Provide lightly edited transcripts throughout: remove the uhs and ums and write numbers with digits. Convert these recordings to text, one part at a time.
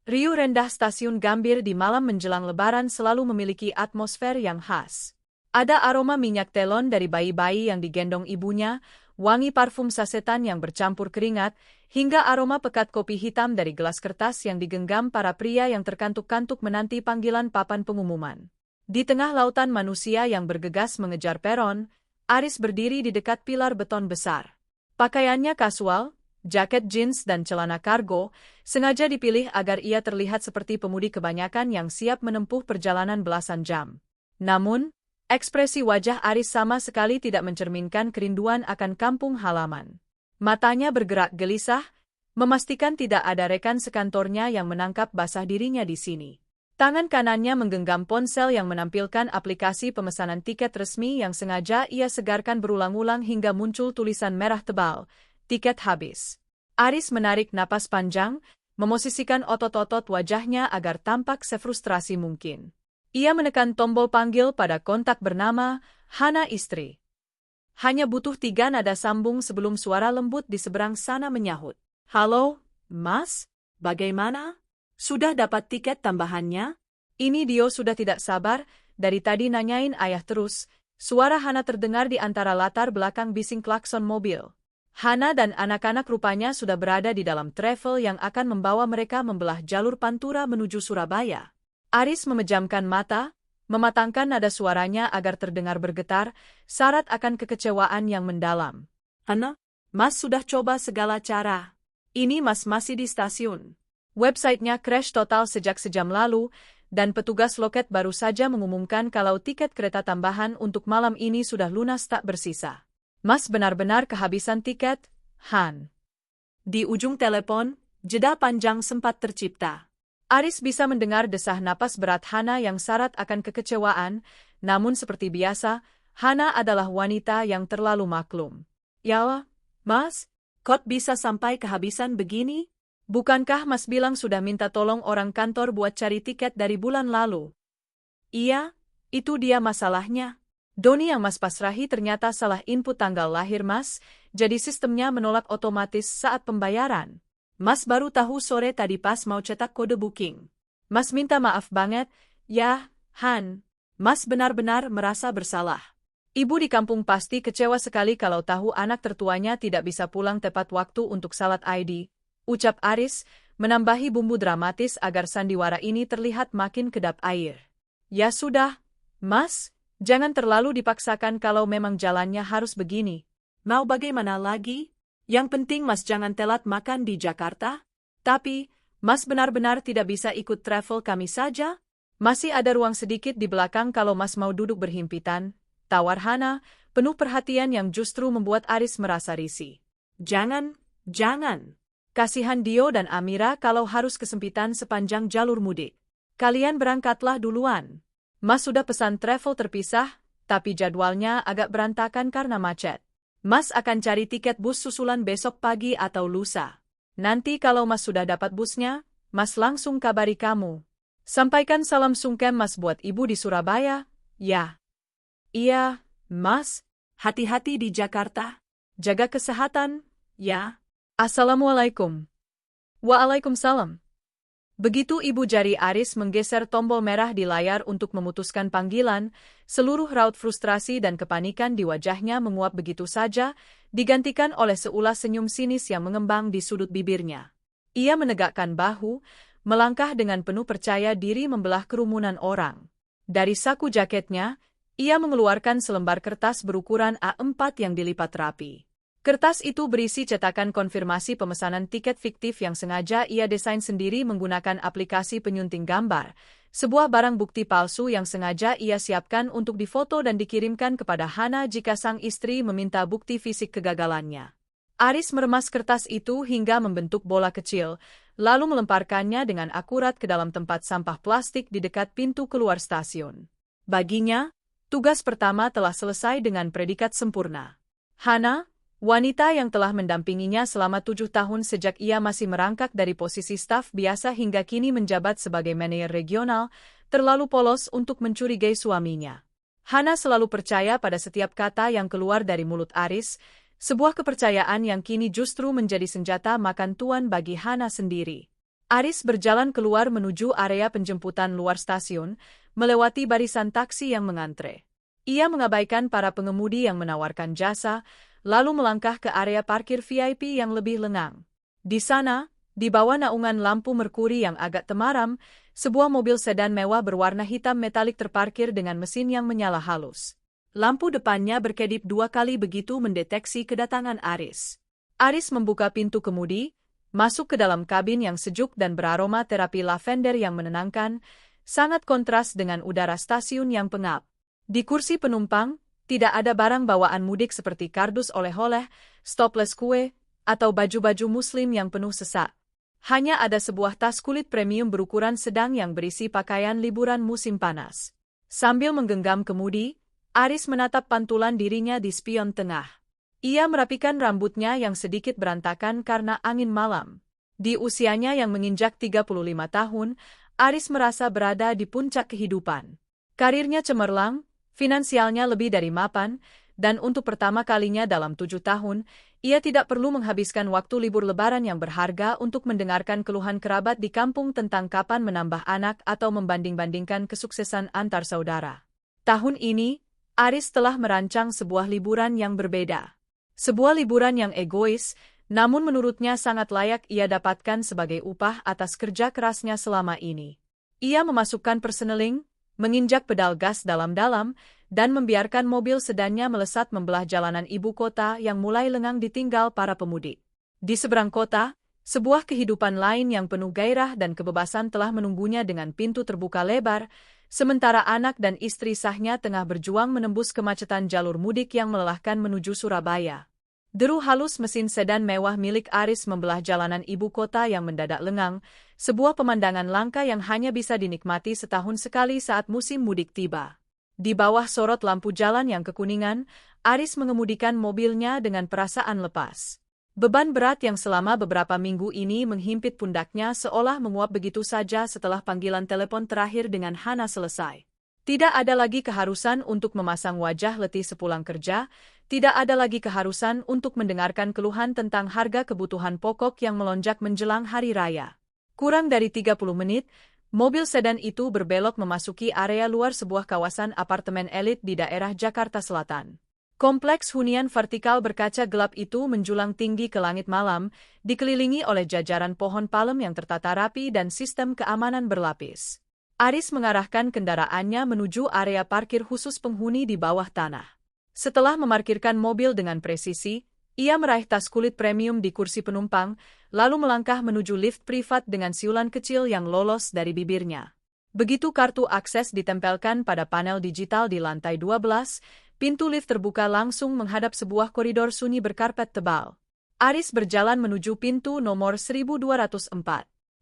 Riuh rendah stasiun Gambir di malam menjelang Lebaran selalu memiliki atmosfer yang khas. Ada aroma minyak telon dari bayi-bayi yang digendong ibunya, wangi parfum sasetan yang bercampur keringat, hingga aroma pekat kopi hitam dari gelas kertas yang digenggam para pria yang terkantuk-kantuk menanti panggilan papan pengumuman. Di tengah lautan manusia yang bergegas mengejar peron, Aris berdiri di dekat pilar beton besar. Pakaiannya kasual, jaket jeans dan celana kargo, sengaja dipilih agar ia terlihat seperti pemudi kebanyakan yang siap menempuh perjalanan belasan jam. Namun, ekspresi wajah Aris sama sekali tidak mencerminkan kerinduan akan kampung halaman. Matanya bergerak gelisah, memastikan tidak ada rekan sekantornya yang menangkap basah dirinya di sini. Tangan kanannya menggenggam ponsel yang menampilkan aplikasi pemesanan tiket resmi yang sengaja ia segarkan berulang-ulang hingga muncul tulisan merah tebal, tiket habis. Aris menarik napas panjang, memosisikan otot-otot wajahnya agar tampak sefrustrasi mungkin. Ia menekan tombol panggil pada kontak bernama Hana istri. Hanya butuh 3 nada sambung sebelum suara lembut di seberang sana menyahut. "Halo, Mas? Bagaimana? Sudah dapat tiket tambahannya?" Ini Dio sudah tidak sabar, dari tadi nanyain ayah terus. Suara Hana terdengar di antara latar belakang bising klakson mobil. Hana dan anak-anak rupanya sudah berada di dalam travel yang akan membawa mereka membelah jalur Pantura menuju Surabaya. Aris memejamkan mata, mematangkan nada suaranya agar terdengar bergetar, syarat akan kekecewaan yang mendalam. "Hana, Mas sudah coba segala cara. Ini Mas masih di stasiun. Websitenya crash total sejak sejam lalu, dan petugas loket baru saja mengumumkan kalau tiket kereta tambahan untuk malam ini sudah lunas tak bersisa. Mas benar-benar kehabisan tiket, Han." Di ujung telepon, jeda panjang sempat tercipta. Aris bisa mendengar desah napas berat Hana yang syarat akan kekecewaan, namun seperti biasa, Hana adalah wanita yang terlalu maklum. "Ya, Mas, kok bisa sampai kehabisan begini? Bukankah Mas bilang sudah minta tolong orang kantor buat cari tiket dari bulan lalu?" "Iya, itu dia masalahnya. Doni yang Mas pasrahi ternyata salah input tanggal lahir Mas, jadi sistemnya menolak otomatis saat pembayaran. Mas baru tahu sore tadi pas mau cetak kode booking. Mas minta maaf banget, ya, Han. Mas benar-benar merasa bersalah." Ibu di kampung pasti kecewa sekali kalau tahu anak tertuanya tidak bisa pulang tepat waktu untuk salat ID, ucap Aris, menambahi bumbu dramatis agar sandiwara ini terlihat makin kedap air. "Ya sudah, Mas. Jangan terlalu dipaksakan kalau memang jalannya harus begini. Mau bagaimana lagi? Yang penting Mas jangan telat makan di Jakarta. Tapi, Mas benar-benar tidak bisa ikut travel kami saja? Masih ada ruang sedikit di belakang kalau Mas mau duduk berhimpitan," tawar Hana, penuh perhatian yang justru membuat Aris merasa risih. Jangan. Kasihan Dio dan Amira kalau harus kesempitan sepanjang jalur mudik. Kalian berangkatlah duluan. Mas sudah pesan travel terpisah, tapi jadwalnya agak berantakan karena macet. Mas akan cari tiket bus susulan besok pagi atau lusa. Nanti kalau Mas sudah dapat busnya, Mas langsung kabari kamu. Sampaikan salam sungkem Mas buat ibu di Surabaya, ya." "Iya, Mas. Hati-hati di Jakarta. Jaga kesehatan, ya. Assalamualaikum." "Waalaikumsalam." Begitu ibu jari Aris menggeser tombol merah di layar untuk memutuskan panggilan, seluruh raut frustrasi dan kepanikan di wajahnya menguap begitu saja, digantikan oleh seulas senyum sinis yang mengembang di sudut bibirnya. Ia menegakkan bahu, melangkah dengan penuh percaya diri membelah kerumunan orang. Dari saku jaketnya, ia mengeluarkan selembar kertas berukuran A4 yang dilipat rapi. Kertas itu berisi cetakan konfirmasi pemesanan tiket fiktif yang sengaja ia desain sendiri menggunakan aplikasi penyunting gambar, sebuah barang bukti palsu yang sengaja ia siapkan untuk difoto dan dikirimkan kepada Hana jika sang istri meminta bukti fisik kegagalannya. Aris meremas kertas itu hingga membentuk bola kecil, lalu melemparkannya dengan akurat ke dalam tempat sampah plastik di dekat pintu keluar stasiun. Baginya, tugas pertama telah selesai dengan predikat sempurna. Hana, wanita yang telah mendampinginya selama 7 tahun sejak ia masih merangkak dari posisi staf biasa hingga kini menjabat sebagai manajer regional, terlalu polos untuk mencurigai suaminya. Hana selalu percaya pada setiap kata yang keluar dari mulut Aris, sebuah kepercayaan yang kini justru menjadi senjata makan tuan bagi Hana sendiri. Aris berjalan keluar menuju area penjemputan luar stasiun, melewati barisan taksi yang mengantre. Ia mengabaikan para pengemudi yang menawarkan jasa, lalu melangkah ke area parkir VIP yang lebih lengang. Di sana, di bawah naungan lampu merkuri yang agak temaram, sebuah mobil sedan mewah berwarna hitam metalik terparkir dengan mesin yang menyala halus. Lampu depannya berkedip 2 kali begitu mendeteksi kedatangan Aris. Aris membuka pintu kemudi, masuk ke dalam kabin yang sejuk dan beraroma terapi lavender yang menenangkan, sangat kontras dengan udara stasiun yang pengap. Di kursi penumpang, tidak ada barang bawaan mudik seperti kardus oleh-oleh, stopless kue, atau baju-baju muslim yang penuh sesak. Hanya ada sebuah tas kulit premium berukuran sedang yang berisi pakaian liburan musim panas. Sambil menggenggam kemudi, Aris menatap pantulan dirinya di spion tengah. Ia merapikan rambutnya yang sedikit berantakan karena angin malam. Di usianya yang menginjak 35 tahun, Aris merasa berada di puncak kehidupan. Karirnya cemerlang, finansialnya lebih dari mapan, dan untuk pertama kalinya dalam 7 tahun, ia tidak perlu menghabiskan waktu libur lebaran yang berharga untuk mendengarkan keluhan kerabat di kampung tentang kapan menambah anak atau membanding-bandingkan kesuksesan antar saudara. Tahun ini, Aris telah merancang sebuah liburan yang berbeda. Sebuah liburan yang egois, namun menurutnya sangat layak ia dapatkan sebagai upah atas kerja kerasnya selama ini. Ia memasukkan perseneling, menginjak pedal gas dalam-dalam, dan membiarkan mobil sedannya melesat membelah jalanan ibu kota yang mulai lengang ditinggal para pemudik. Di seberang kota, sebuah kehidupan lain yang penuh gairah dan kebebasan telah menunggunya dengan pintu terbuka lebar, sementara anak dan istri sahnya tengah berjuang menembus kemacetan jalur mudik yang melelahkan menuju Surabaya. Deru halus mesin sedan mewah milik Aris membelah jalanan ibu kota yang mendadak lengang, sebuah pemandangan langka yang hanya bisa dinikmati setahun sekali saat musim mudik tiba. Di bawah sorot lampu jalan yang kekuningan, Aris mengemudikan mobilnya dengan perasaan lepas. Beban berat yang selama beberapa minggu ini menghimpit pundaknya seolah menguap begitu saja setelah panggilan telepon terakhir dengan Hana selesai. Tidak ada lagi keharusan untuk memasang wajah letih sepulang kerja, tidak ada lagi keharusan untuk mendengarkan keluhan tentang harga kebutuhan pokok yang melonjak menjelang hari raya. Kurang dari 30 menit, mobil sedan itu berbelok memasuki area luar sebuah kawasan apartemen elit di daerah Jakarta Selatan. Kompleks hunian vertikal berkaca gelap itu menjulang tinggi ke langit malam, dikelilingi oleh jajaran pohon palem yang tertata rapi dan sistem keamanan berlapis. Aris mengarahkan kendaraannya menuju area parkir khusus penghuni di bawah tanah. Setelah memarkirkan mobil dengan presisi, ia meraih tas kulit premium di kursi penumpang, lalu melangkah menuju lift privat dengan siulan kecil yang lolos dari bibirnya. Begitu kartu akses ditempelkan pada panel digital di lantai 12, pintu lift terbuka langsung menghadap sebuah koridor sunyi berkarpet tebal. Aris berjalan menuju pintu nomor 1204.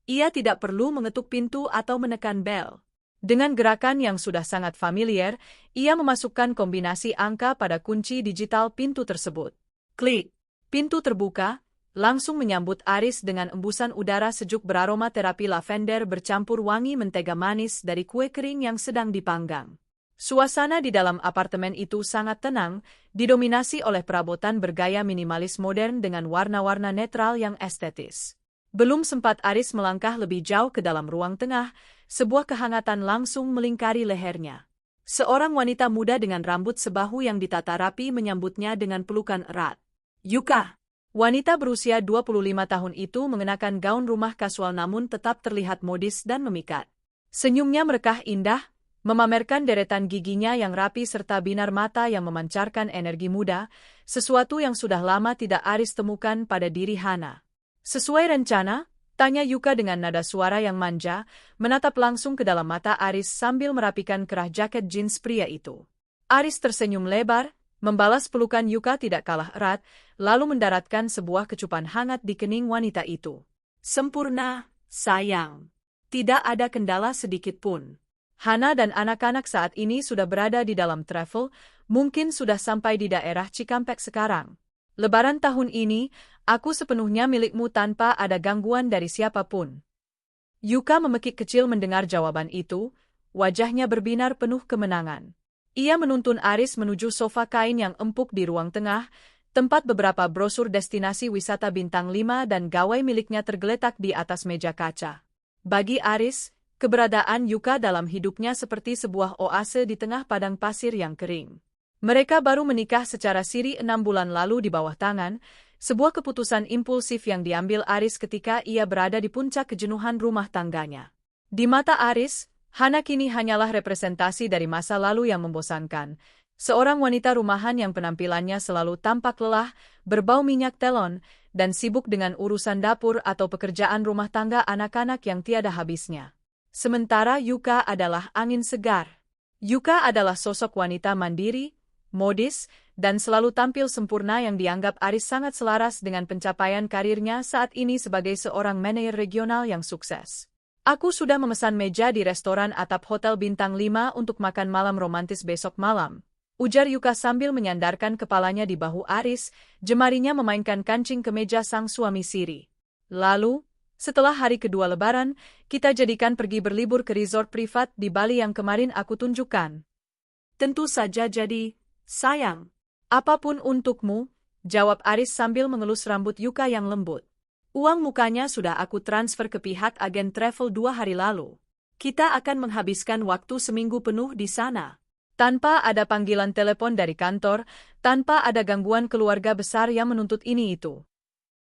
Ia tidak perlu mengetuk pintu atau menekan bel. Dengan gerakan yang sudah sangat familiar, ia memasukkan kombinasi angka pada kunci digital pintu tersebut. Klik. Pintu terbuka, langsung menyambut Aris dengan embusan udara sejuk beraroma terapi lavender bercampur wangi mentega manis dari kue kering yang sedang dipanggang. Suasana di dalam apartemen itu sangat tenang, didominasi oleh perabotan bergaya minimalis modern dengan warna-warna netral yang estetis. Belum sempat Aris melangkah lebih jauh ke dalam ruang tengah, sebuah kehangatan langsung melingkari lehernya. Seorang wanita muda dengan rambut sebahu yang ditata rapi menyambutnya dengan pelukan erat. Yuka! Wanita berusia 25 tahun itu mengenakan gaun rumah kasual namun tetap terlihat modis dan memikat. Senyumnya merekah indah, memamerkan deretan giginya yang rapi serta binar mata yang memancarkan energi muda, sesuatu yang sudah lama tidak Aris temukan pada diri Hana. Sesuai rencana, tanya Yuka dengan nada suara yang manja, menatap langsung ke dalam mata Aris sambil merapikan kerah jaket jeans pria itu. Aris tersenyum lebar, membalas pelukan Yuka tidak kalah erat, lalu mendaratkan sebuah kecupan hangat di kening wanita itu. Sempurna, sayang. Tidak ada kendala sedikit pun. Hana dan anak-anak saat ini sudah berada di dalam travel, mungkin sudah sampai di daerah Cikampek sekarang. Lebaran tahun ini, aku sepenuhnya milikmu tanpa ada gangguan dari siapapun. Yuka memekik kecil mendengar jawaban itu, wajahnya berbinar penuh kemenangan. Ia menuntun Aris menuju sofa kain yang empuk di ruang tengah, Tempat beberapa brosur destinasi wisata bintang 5 dan gawai miliknya tergeletak di atas meja kaca. Bagi Aris, keberadaan Yuka dalam hidupnya seperti sebuah oase di tengah padang pasir yang kering. Mereka baru menikah secara siri 6 bulan lalu di bawah tangan, sebuah keputusan impulsif yang diambil Aris ketika ia berada di puncak kejenuhan rumah tangganya. Di mata Aris, Hana kini hanyalah representasi dari masa lalu yang membosankan. Seorang wanita rumahan yang penampilannya selalu tampak lelah, berbau minyak telon, dan sibuk dengan urusan dapur atau pekerjaan rumah tangga anak-anak yang tiada habisnya. Sementara Yuka adalah angin segar. Yuka adalah sosok wanita mandiri, modis, dan selalu tampil sempurna yang dianggap Aris sangat selaras dengan pencapaian karirnya saat ini sebagai seorang manajer regional yang sukses. Aku sudah memesan meja di restoran atap Hotel Bintang 5 untuk makan malam romantis besok malam, ujar Yuka sambil menyandarkan kepalanya di bahu Aris, jemarinya memainkan kancing ke meja sang suami siri. Lalu, setelah hari kedua Lebaran, kita jadikan pergi berlibur ke resort privat di Bali yang kemarin aku tunjukkan. Tentu saja jadi, sayang. Apapun untukmu, jawab Aris sambil mengelus rambut Yuka yang lembut. Uang mukanya sudah aku transfer ke pihak agen travel 2 hari lalu. Kita akan menghabiskan waktu seminggu penuh di sana. Tanpa ada panggilan telepon dari kantor, tanpa ada gangguan keluarga besar yang menuntut ini itu.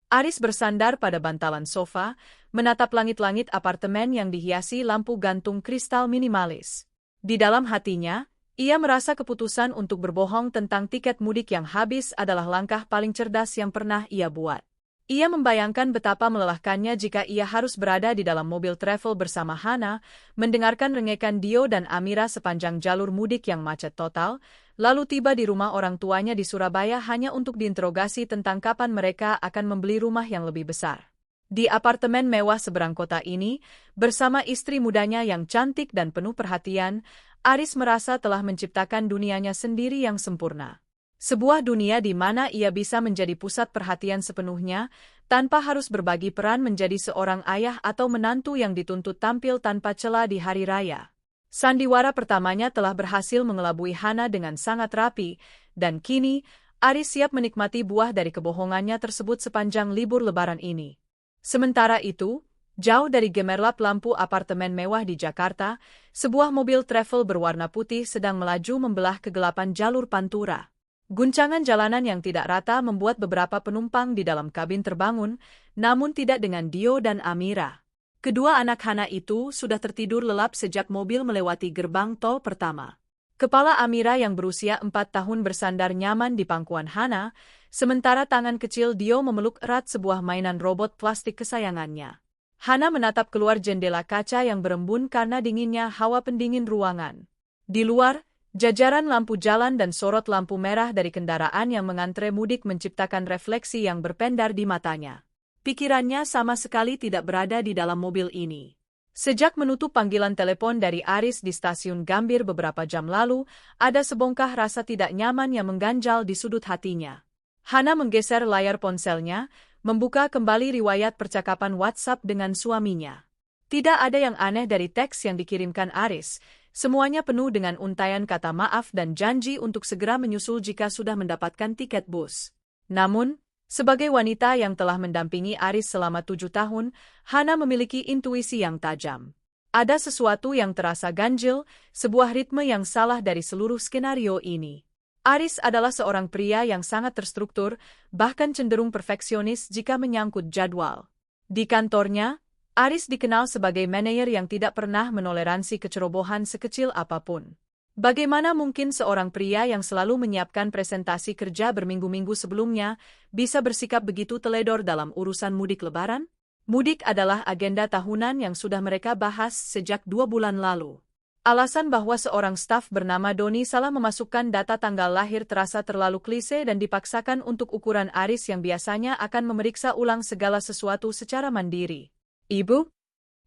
Aris bersandar pada bantalan sofa, menatap langit-langit apartemen yang dihiasi lampu gantung kristal minimalis. Di dalam hatinya, ia merasa keputusan untuk berbohong tentang tiket mudik yang habis adalah langkah paling cerdas yang pernah ia buat. Ia membayangkan betapa melelahkannya jika ia harus berada di dalam mobil travel bersama Hana, mendengarkan rengekan Dio dan Amira sepanjang jalur mudik yang macet total, lalu tiba di rumah orang tuanya di Surabaya hanya untuk diinterogasi tentang kapan mereka akan membeli rumah yang lebih besar. Di apartemen mewah seberang kota ini, bersama istri mudanya yang cantik dan penuh perhatian, Aris merasa telah menciptakan dunianya sendiri yang sempurna. Sebuah dunia di mana ia bisa menjadi pusat perhatian sepenuhnya, tanpa harus berbagi peran menjadi seorang ayah atau menantu yang dituntut tampil tanpa celah di hari raya. Sandiwara pertamanya telah berhasil mengelabui Hana dengan sangat rapi, dan kini, Aris siap menikmati buah dari kebohongannya tersebut sepanjang libur Lebaran ini. Sementara itu, jauh dari gemerlap lampu apartemen mewah di Jakarta, sebuah mobil travel berwarna putih sedang melaju membelah kegelapan jalur Pantura. Guncangan jalanan yang tidak rata membuat beberapa penumpang di dalam kabin terbangun, namun tidak dengan Dio dan Amira. Kedua anak Hana itu sudah tertidur lelap sejak mobil melewati gerbang tol pertama. Kepala Amira yang berusia 4 tahun bersandar nyaman di pangkuan Hana, sementara tangan kecil Dio memeluk erat sebuah mainan robot plastik kesayangannya. Hana menatap keluar jendela kaca yang berembun karena dinginnya hawa pendingin ruangan. Di luar, jajaran lampu jalan dan sorot lampu merah dari kendaraan yang mengantre mudik menciptakan refleksi yang berpendar di matanya. Pikirannya sama sekali tidak berada di dalam mobil ini. Sejak menutup panggilan telepon dari Aris di stasiun Gambir beberapa jam lalu, ada sebongkah rasa tidak nyaman yang mengganjal di sudut hatinya. Hana menggeser layar ponselnya, membuka kembali riwayat percakapan WhatsApp dengan suaminya. Tidak ada yang aneh dari teks yang dikirimkan Aris, semuanya penuh dengan untaian kata maaf dan janji untuk segera menyusul jika sudah mendapatkan tiket bus. Namun, sebagai wanita yang telah mendampingi Aris selama 7 tahun, Hana memiliki intuisi yang tajam. Ada sesuatu yang terasa ganjil, sebuah ritme yang salah dari seluruh skenario ini. Aris adalah seorang pria yang sangat terstruktur, bahkan cenderung perfeksionis jika menyangkut jadwal. Di kantornya, Aris dikenal sebagai manajer yang tidak pernah menoleransi kecerobohan sekecil apapun. Bagaimana mungkin seorang pria yang selalu menyiapkan presentasi kerja berminggu-minggu sebelumnya bisa bersikap begitu teledor dalam urusan mudik Lebaran? Mudik adalah agenda tahunan yang sudah mereka bahas sejak 2 bulan lalu. Alasan bahwa seorang staf bernama Doni salah memasukkan data tanggal lahir terasa terlalu klise dan dipaksakan untuk ukuran Aris yang biasanya akan memeriksa ulang segala sesuatu secara mandiri. Ibu?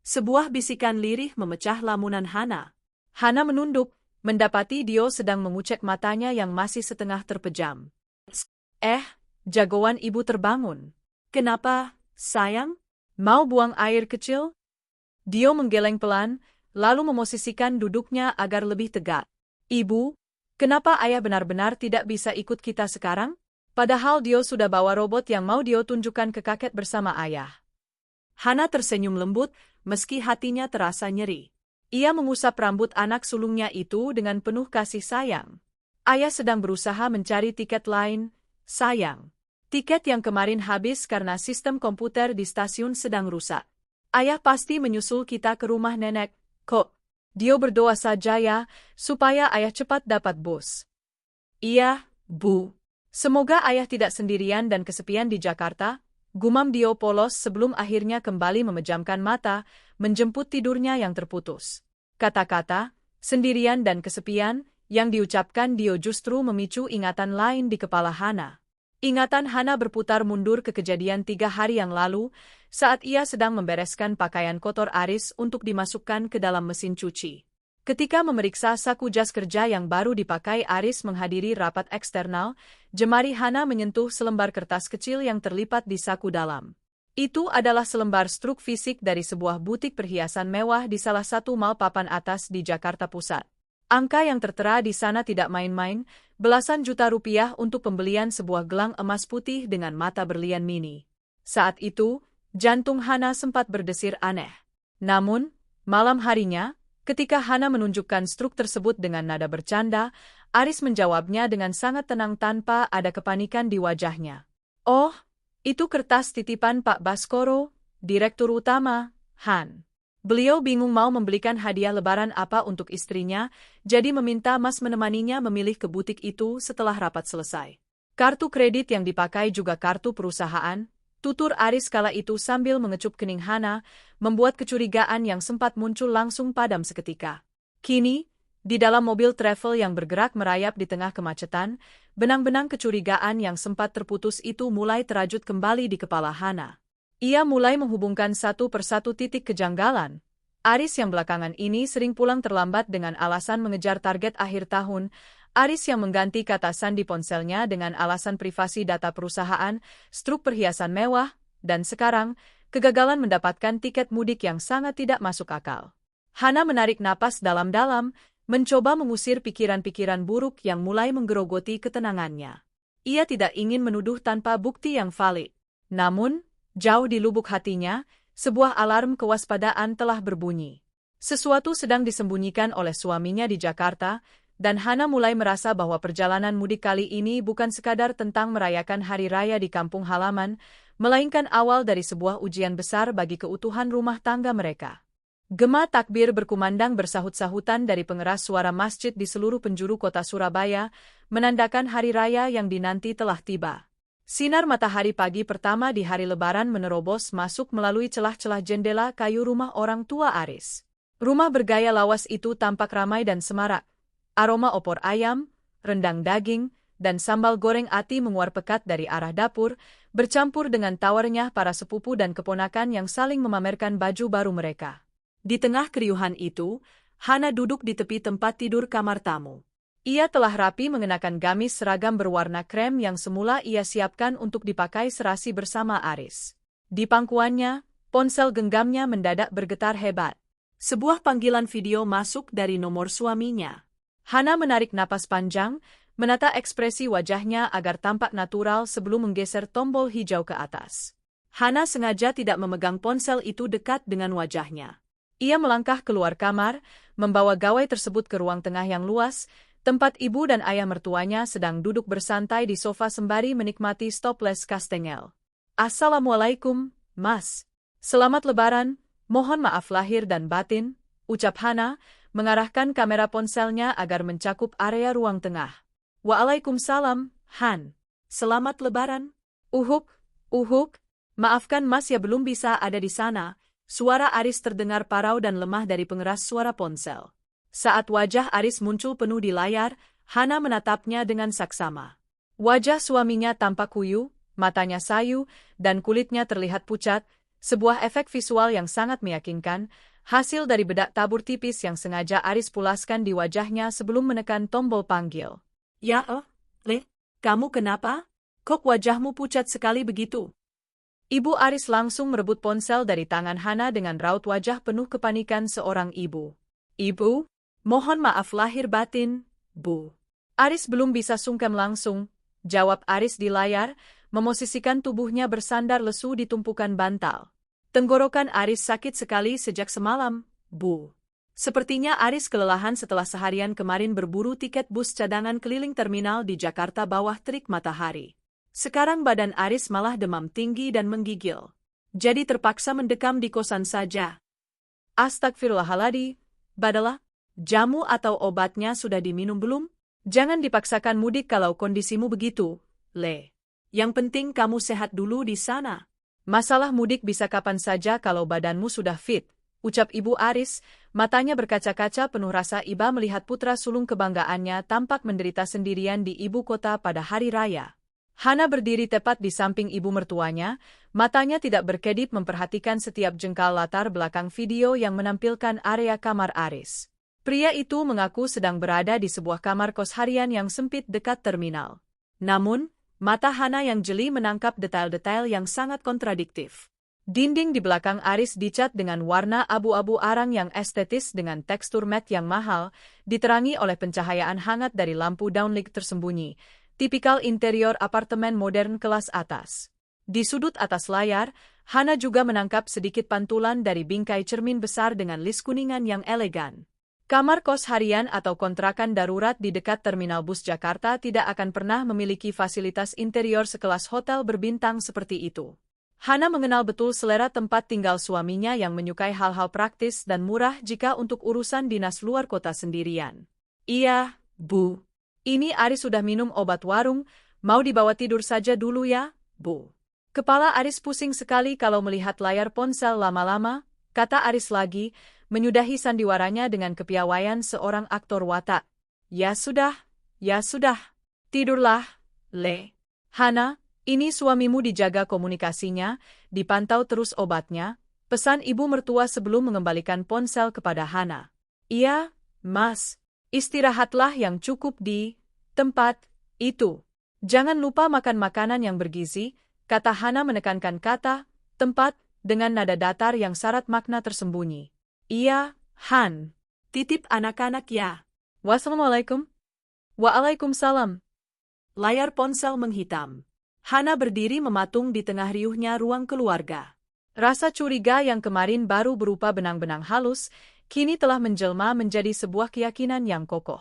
Sebuah bisikan lirih memecah lamunan Hana. Hana menunduk, mendapati Dio sedang mengucek matanya yang masih setengah terpejam. Jagoan ibu terbangun. Kenapa, sayang? Mau buang air kecil? Dio menggeleng pelan, lalu memosisikan duduknya agar lebih tegak. Ibu, kenapa ayah benar-benar tidak bisa ikut kita sekarang? Padahal Dio sudah bawa robot yang mau Dio tunjukkan ke kakek bersama ayah. Hana tersenyum lembut, meski hatinya terasa nyeri. Ia mengusap rambut anak sulungnya itu dengan penuh kasih sayang. Ayah sedang berusaha mencari tiket lain, sayang. Tiket yang kemarin habis karena sistem komputer di stasiun sedang rusak. Ayah pasti menyusul kita ke rumah nenek, kok. Dio berdoa saja ya, supaya ayah cepat dapat bus. Iya, Bu. Semoga ayah tidak sendirian dan kesepian di Jakarta, gumam Dio polos sebelum akhirnya kembali memejamkan mata, menjemput tidurnya yang terputus. Kata-kata, sendirian dan kesepian, yang diucapkan Dio justru memicu ingatan lain di kepala Hana. Ingatan Hana berputar mundur ke kejadian 3 hari yang lalu, saat ia sedang membereskan pakaian kotor Aris untuk dimasukkan ke dalam mesin cuci. Ketika memeriksa saku jas kerja yang baru dipakai Aris menghadiri rapat eksternal, jemari Hana menyentuh selembar kertas kecil yang terlipat di saku dalam. Itu adalah selembar struk fisik dari sebuah butik perhiasan mewah di salah satu mal papan atas di Jakarta Pusat. Angka yang tertera di sana tidak main-main, belasan juta rupiah untuk pembelian sebuah gelang emas putih dengan mata berlian mini. Saat itu, jantung Hana sempat berdesir aneh. Namun, malam harinya, ketika Hana menunjukkan struk tersebut dengan nada bercanda, Aris menjawabnya dengan sangat tenang tanpa ada kepanikan di wajahnya. Oh, itu kertas titipan Pak Baskoro, Direktur Utama, Han. Beliau bingung mau membelikan hadiah lebaran apa untuk istrinya, jadi meminta Mas menemaninya memilih ke butik itu setelah rapat selesai. Kartu kredit yang dipakai juga kartu perusahaan, tutur Aris kala itu sambil mengecup kening Hana, membuat kecurigaan yang sempat muncul langsung padam seketika. Kini, di dalam mobil travel yang bergerak merayap di tengah kemacetan, benang-benang kecurigaan yang sempat terputus itu mulai terajut kembali di kepala Hana. Ia mulai menghubungkan satu persatu titik kejanggalan. Aris yang belakangan ini sering pulang terlambat dengan alasan mengejar target akhir tahun, Aris yang mengganti kata sandi ponselnya dengan alasan privasi data perusahaan, struk perhiasan mewah, dan sekarang, kegagalan mendapatkan tiket mudik yang sangat tidak masuk akal. Hana menarik napas dalam-dalam, mencoba mengusir pikiran-pikiran buruk yang mulai menggerogoti ketenangannya. Ia tidak ingin menuduh tanpa bukti yang valid. Namun, jauh di lubuk hatinya, sebuah alarm kewaspadaan telah berbunyi. Sesuatu sedang disembunyikan oleh suaminya di Jakarta, dan Hana mulai merasa bahwa perjalanan mudik kali ini bukan sekadar tentang merayakan hari raya di kampung halaman, melainkan awal dari sebuah ujian besar bagi keutuhan rumah tangga mereka. Gema takbir berkumandang bersahut-sahutan dari pengeras suara masjid di seluruh penjuru kota Surabaya, menandakan hari raya yang dinanti telah tiba. Sinar matahari pagi pertama di hari Lebaran menerobos masuk melalui celah-celah jendela kayu rumah orang tua Aris. Rumah bergaya lawas itu tampak ramai dan semarak. Aroma opor ayam, rendang daging, dan sambal goreng ati menguar pekat dari arah dapur, bercampur dengan tawarnya para sepupu dan keponakan yang saling memamerkan baju baru mereka. Di tengah keriuhan itu, Hana duduk di tepi tempat tidur kamar tamu. Ia telah rapi mengenakan gamis seragam berwarna krem yang semula ia siapkan untuk dipakai serasi bersama Aris. Di pangkuannya, ponsel genggamnya mendadak bergetar hebat. Sebuah panggilan video masuk dari nomor suaminya. Hana menarik napas panjang, menata ekspresi wajahnya agar tampak natural sebelum menggeser tombol hijau ke atas. Hana sengaja tidak memegang ponsel itu dekat dengan wajahnya. Ia melangkah keluar kamar, membawa gawai tersebut ke ruang tengah yang luas, tempat ibu dan ayah mertuanya sedang duduk bersantai di sofa sembari menikmati stopless kastengel. Assalamualaikum, Mas. Selamat Lebaran, mohon maaf lahir dan batin, ucap Hana, mengarahkan kamera ponselnya agar mencakup area ruang tengah. Waalaikumsalam, Han. Selamat Lebaran. Uhuk, maafkan Mas ya belum bisa ada di sana, suara Aris terdengar parau dan lemah dari pengeras suara ponsel. Saat wajah Aris muncul penuh di layar, Hana menatapnya dengan saksama. Wajah suaminya tampak kuyu, matanya sayu, dan kulitnya terlihat pucat, sebuah efek visual yang sangat meyakinkan, hasil dari bedak tabur tipis yang sengaja Aris pulaskan di wajahnya sebelum menekan tombol panggil. Ya kamu kenapa? Kok wajahmu pucat sekali begitu? Ibu Aris langsung merebut ponsel dari tangan Hana dengan raut wajah penuh kepanikan seorang ibu. Ibu? Mohon maaf lahir batin, Bu. Aris belum bisa sungkem langsung, jawab Aris di layar, memosisikan tubuhnya bersandar lesu di tumpukan bantal. Tenggorokan Aris sakit sekali sejak semalam, Bu. Sepertinya Aris kelelahan setelah seharian kemarin berburu tiket bus cadangan keliling terminal di Jakarta bawah terik matahari. Sekarang badan Aris malah demam tinggi dan menggigil. Jadi terpaksa mendekam di kosan saja. Astagfirullahaladzim, Badala, jamu atau obatnya sudah diminum belum? Jangan dipaksakan mudik kalau kondisimu begitu, Le. Yang penting kamu sehat dulu di sana. Masalah mudik bisa kapan saja kalau badanmu sudah fit, ucap Ibu Aris, matanya berkaca-kaca penuh rasa iba melihat putra sulung kebanggaannya tampak menderita sendirian di ibu kota pada hari raya. Hana berdiri tepat di samping ibu mertuanya, matanya tidak berkedip memperhatikan setiap jengkal latar belakang video yang menampilkan area kamar Aris. Pria itu mengaku sedang berada di sebuah kamar kos harian yang sempit dekat terminal. Namun, mata Hana yang jeli menangkap detail-detail yang sangat kontradiktif. Dinding di belakang Aris dicat dengan warna abu-abu arang yang estetis dengan tekstur matte yang mahal, diterangi oleh pencahayaan hangat dari lampu downlight tersembunyi, tipikal interior apartemen modern kelas atas. Di sudut atas layar, Hana juga menangkap sedikit pantulan dari bingkai cermin besar dengan lis kuningan yang elegan. Kamar kos harian atau kontrakan darurat di dekat terminal bus Jakarta tidak akan pernah memiliki fasilitas interior sekelas hotel berbintang seperti itu. Hana mengenal betul selera tempat tinggal suaminya yang menyukai hal-hal praktis dan murah jika untuk urusan dinas luar kota sendirian. Iya, Bu. Ini Aris sudah minum obat warung, mau dibawa tidur saja dulu ya, Bu. Kepala Aris pusing sekali kalau melihat layar ponsel lama-lama, kata Aris lagi, menyudahi sandiwaranya dengan kepiawaian seorang aktor watak. Ya sudah, tidurlah, Le. Hana, ini suamimu dijaga komunikasinya, dipantau terus obatnya, pesan ibu mertua sebelum mengembalikan ponsel kepada Hana. Iya, Mas. Istirahatlah yang cukup di tempat itu. Jangan lupa makan makanan yang bergizi, kata Hana menekankan kata tempat dengan nada datar yang syarat makna tersembunyi. Iya, Han. Titip anak-anak ya. Wassalamualaikum. Waalaikumsalam. Layar ponsel menghitam. Hana berdiri mematung di tengah riuhnya ruang keluarga. Rasa curiga yang kemarin baru berupa benang-benang halus, kini telah menjelma menjadi sebuah keyakinan yang kokoh.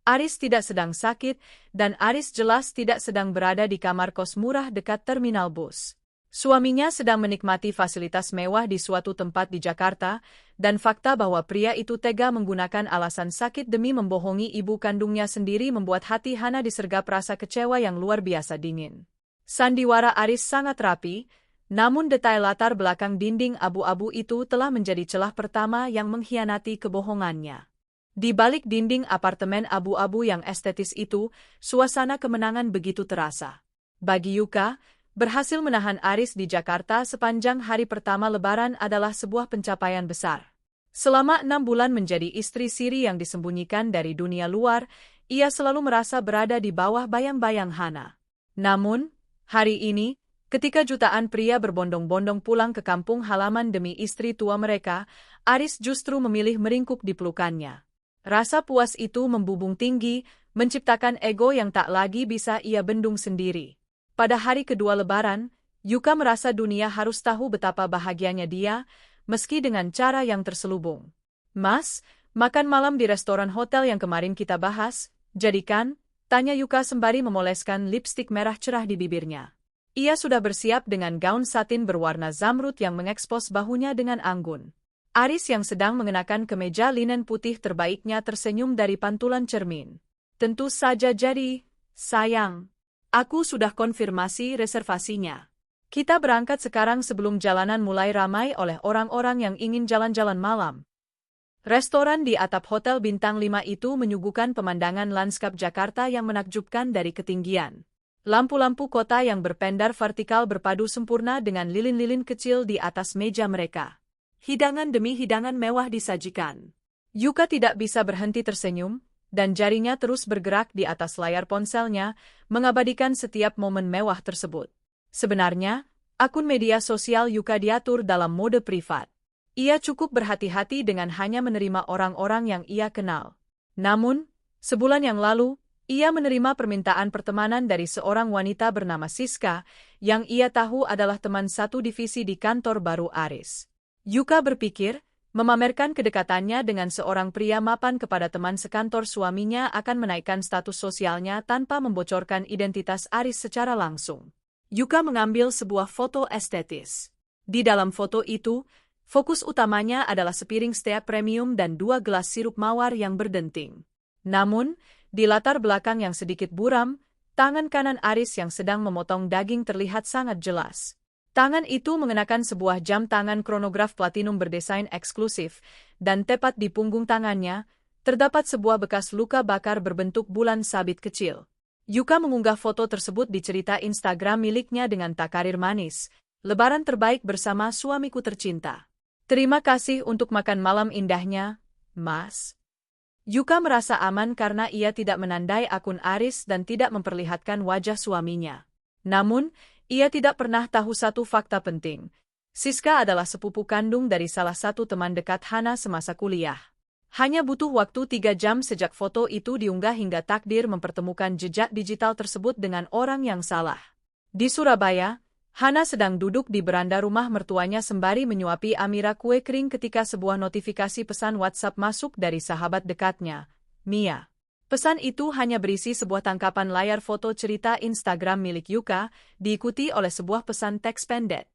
Aris tidak sedang sakit, dan Aris jelas tidak sedang berada di kamar kos murah dekat terminal bus. Suaminya sedang menikmati fasilitas mewah di suatu tempat di Jakarta, dan fakta bahwa pria itu tega menggunakan alasan sakit demi membohongi ibu kandungnya sendiri membuat hati Hana disergap rasa kecewa yang luar biasa dingin. Sandiwara Aris sangat rapi, namun detail latar belakang dinding abu-abu itu telah menjadi celah pertama yang mengkhianati kebohongannya. Di balik dinding apartemen abu-abu yang estetis itu, suasana kemenangan begitu terasa. Bagi Yuka, berhasil menahan Aris di Jakarta sepanjang hari pertama Lebaran adalah sebuah pencapaian besar. Selama 6 bulan menjadi istri siri yang disembunyikan dari dunia luar, ia selalu merasa berada di bawah bayang-bayang Hana. Namun, hari ini, ketika jutaan pria berbondong-bondong pulang ke kampung halaman demi istri tua mereka, Aris justru memilih meringkuk di pelukannya. Rasa puas itu membubung tinggi, menciptakan ego yang tak lagi bisa ia bendung sendiri. Pada hari kedua Lebaran, Yuka merasa dunia harus tahu betapa bahagianya dia, meski dengan cara yang terselubung. Mas, makan malam di restoran hotel yang kemarin kita bahas, jadikan? Tanya Yuka sembari memoleskan lipstik merah cerah di bibirnya. Ia sudah bersiap dengan gaun satin berwarna zamrud yang mengekspos bahunya dengan anggun. Aris yang sedang mengenakan kemeja linen putih terbaiknya tersenyum dari pantulan cermin. Tentu saja jadi, sayang. Aku sudah konfirmasi reservasinya. Kita berangkat sekarang sebelum jalanan mulai ramai oleh orang-orang yang ingin jalan-jalan malam. Restoran di atap hotel bintang 5 itu menyuguhkan pemandangan lanskap Jakarta yang menakjubkan dari ketinggian. Lampu-lampu kota yang berpendar vertikal berpadu sempurna dengan lilin-lilin kecil di atas meja mereka. Hidangan demi hidangan mewah disajikan. Yuka tidak bisa berhenti tersenyum, dan jarinya terus bergerak di atas layar ponselnya, mengabadikan setiap momen mewah tersebut. Sebenarnya, akun media sosial Yuka diatur dalam mode privat. Ia cukup berhati-hati dengan hanya menerima orang-orang yang ia kenal. Namun, sebulan yang lalu, Ia menerima permintaan pertemanan dari seorang wanita bernama Siska, yang ia tahu adalah teman satu divisi di kantor baru Aris. Yuka berpikir, memamerkan kedekatannya dengan seorang pria mapan kepada teman sekantor suaminya akan menaikkan status sosialnya tanpa membocorkan identitas Aris secara langsung. Yuka mengambil sebuah foto estetis. Di dalam foto itu, fokus utamanya adalah sepiring steak premium dan 2 gelas sirup mawar yang berdenting. Namun, di latar belakang yang sedikit buram, tangan kanan Aris yang sedang memotong daging terlihat sangat jelas. Tangan itu mengenakan sebuah jam tangan kronograf platinum berdesain eksklusif, dan tepat di punggung tangannya, terdapat sebuah bekas luka bakar berbentuk bulan sabit kecil. Yuka mengunggah foto tersebut di cerita Instagram miliknya dengan takarir manis, "Lebaran terbaik bersama suamiku tercinta. Terima kasih untuk makan malam indahnya, Mas." Yuka merasa aman karena ia tidak menandai akun Aris dan tidak memperlihatkan wajah suaminya. Namun, ia tidak pernah tahu satu fakta penting. Siska adalah sepupu kandung dari salah satu teman dekat Hana semasa kuliah. Hanya butuh waktu 3 jam sejak foto itu diunggah hingga takdir mempertemukan jejak digital tersebut dengan orang yang salah. Di Surabaya, Hana sedang duduk di beranda rumah mertuanya sembari menyuapi Amira kue kering ketika sebuah notifikasi pesan WhatsApp masuk dari sahabat dekatnya, Mia. Pesan itu hanya berisi sebuah tangkapan layar foto cerita Instagram milik Yuka, diikuti oleh sebuah pesan teks pendek.